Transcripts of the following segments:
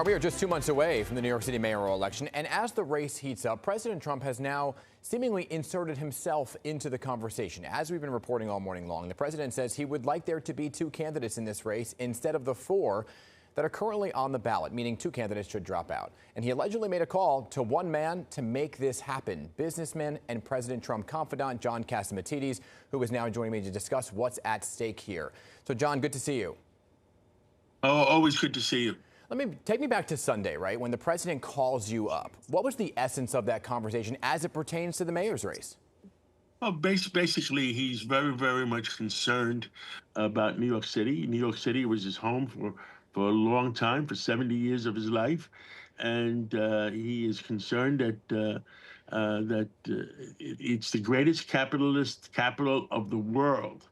We are just 2 months away from the New York City mayoral election, and as the race heats up, President Trump has now seemingly inserted himself into the conversation. As we've been reporting all morning long, the president says he would like there to be 2 candidates in this race instead of the 4 that are currently on the ballot, meaning 2 candidates should drop out. And he allegedly made a call to one man to make this happen, businessman and President Trump confidant John Catsimatidis, who is now joining me to discuss what's at stake here. So, John, good to see you. Oh, always good to see you. Take me back to Sunday, right, when the president calls you up. What was the essence of that conversation as it pertains to the mayor's race? Well, basically, he's very, very much concerned about New York City. New York City was his home for a long time, for 70 years of his life. And he is concerned that it's the greatest capitalist capital of the world.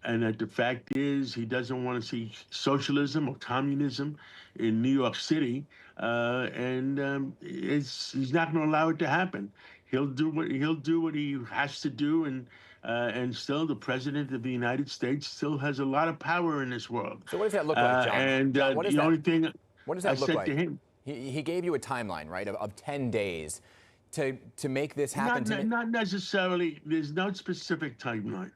And that the fact is he doesn't want to see socialism or communism in New York City, he's not going to allow it to happen. He'll do what he has to do, and still the president of the United States still has a lot of power in this world. So what does that look like, John? John, the only thing what does that I look said like? to him, he gave you a timeline, right, of 10 days to make this happen. Not necessarily. There's no specific timeline.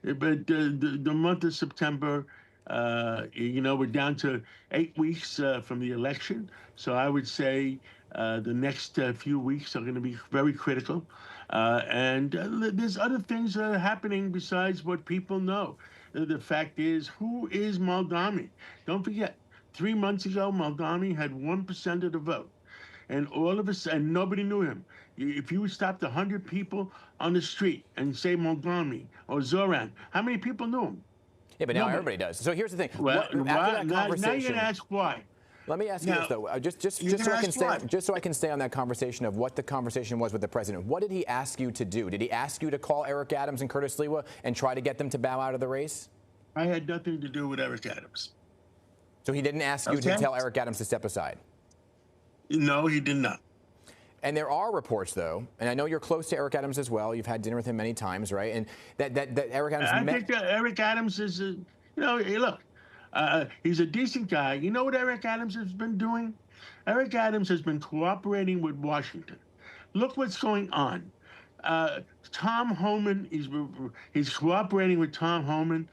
But the month of September, we're down to 8 weeks from the election. So I would say the next few weeks are going to be very critical. There's other things that are happening besides what people know. The fact is, who is Maldami? Don't forget, 3 months ago, Maldami had 1% of the vote. And all of a sudden, nobody knew him. If you stopped 100 people on the street and say Maldami or Zoran, how many people knew him? Yeah, but now everybody does. So here's the thing. Well, now you're going to ask why. Let me ask you this, though, just so I can stay on that conversation of what the conversation was with the president. What did he ask you to do? Did he ask you to call Eric Adams and Curtis Lewa and try to get them to bow out of the race? I had nothing to do with Eric Adams. So he didn't ask you to tell Eric Adams to step aside? No, he did not. And there are reports, though, and I know you're close to Eric Adams as well. You've had dinner with him many times, right? And that Eric Adams. I think Eric Adams is, look, he's a decent guy. You know what Eric Adams has been doing? Eric Adams has been cooperating with Washington. Look what's going on. Tom Homan, he's cooperating with Tom Homan.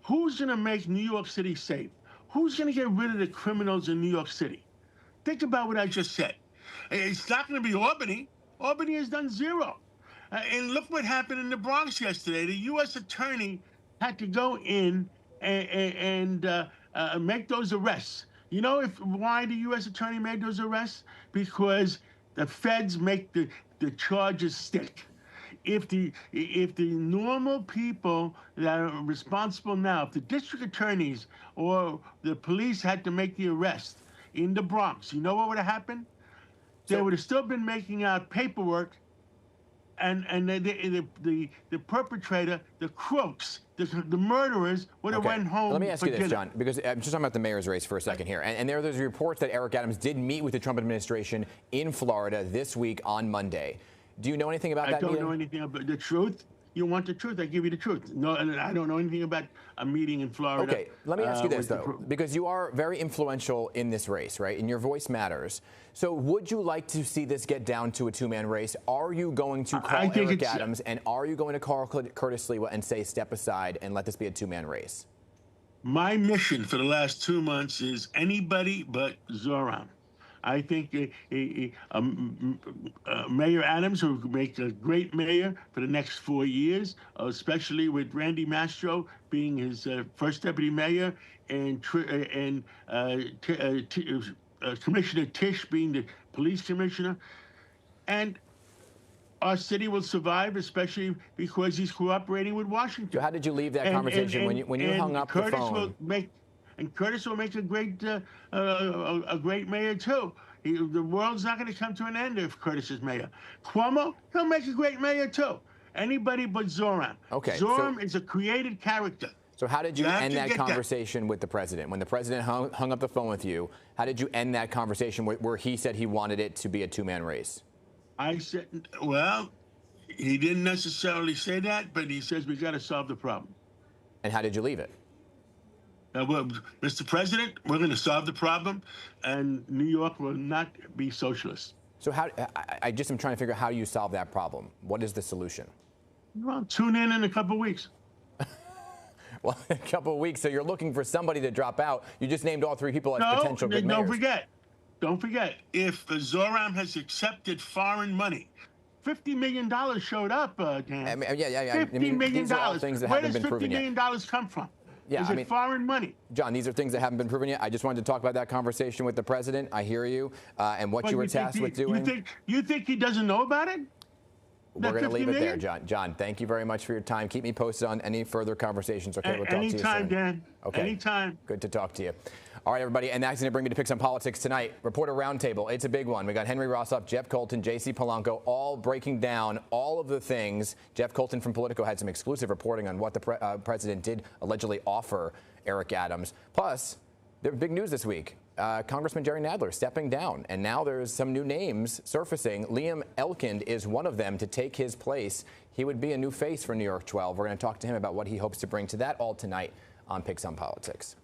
Who's going to make New York City safe? Who's going to get rid of the criminals in New York City? Think about what I just said. It's not going to be Albany. Albany has done zero. And look what happened in the Bronx yesterday. The U.S. attorney had to go in and make those arrests. You know why the U.S. attorney made those arrests? Because the feds make the charges stick. If the normal people that are responsible now, if the district attorneys or the police had to make the arrest in the Bronx, you know what would have happened? They would have still been making out paperwork, and the perpetrator, the crooks, the murderers would have went home. Let me ask you this, John, because I'm just talking about the mayor's race for a second here. And there's reports that Eric Adams did meet with the Trump administration in Florida this week on Monday. Do you know anything about that meeting? I don't know anything about the truth. You want the truth, I give you the truth. No, I don't know anything about a meeting in Florida. Okay, let me ask you this, though, because you are very influential in this race, right? And your voice matters. So would you like to see this get down to a 2-man race? Are you going to call Eric Adams, and are you going to call Curtis Lewa and say step aside and let this be a 2-man race? My mission for the last 2 months is anybody but Zoran. I think Mayor Adams will make a great mayor for the next 4 years, especially with Randy Mastro being his first deputy mayor and Commissioner Tisch being the police commissioner. And our city will survive, especially because he's cooperating with Washington. So how did you leave that conversation when you hung up the phone? Curtis will make a great mayor too. The world's not going to come to an end if Curtis is mayor. Cuomo, he'll make a great mayor too. Anybody but Zoran. Okay. Zoran is a created character. So how did you end that conversation with the president? When the president hung up the phone with you, how did you end that conversation where he said he wanted it to be a 2-man race? I said, well, he didn't necessarily say that, but he says we got to solve the problem. And how did you leave it? Mr. President, we're going to solve the problem, and New York will not be socialist. So I just am trying to figure out how you solve that problem. What is the solution? Well, tune in a couple of weeks. Well, a couple of weeks. So you're looking for somebody to drop out. You just named all three people as potential good mayors. Don't forget, if Zoran has accepted foreign money, $50 million showed up, Dan. $50 million. These are all things that haven't been proven yet. Where does $50 million come from? Yeah, Is it foreign money? John, these are things that haven't been proven yet. I just wanted to talk about that conversation with the president. I hear you, and what you were tasked with doing. You think he doesn't know about it? We're going to leave it there, John. John, thank you very much for your time. Keep me posted on any further conversations. Okay, we'll talk to you soon. Anytime, Dan. Okay. Anytime. Good to talk to you. All right, everybody, and that's going to bring me to PIX on Politics tonight. Reporter Roundtable. It's a big one. We got Henry Rossoff, Jeff Colton, J.C. Polanco, all breaking down all of the things. Jeff Colton from Politico had some exclusive reporting on what the president did allegedly offer Eric Adams. Plus, there's big news this week. Congressman Jerry Nadler stepping down, and now there's some new names surfacing. Liam Elkind is one of them to take his place. He would be a new face for New York 12. We're going to talk to him about what he hopes to bring to that all tonight on PIX on Politics.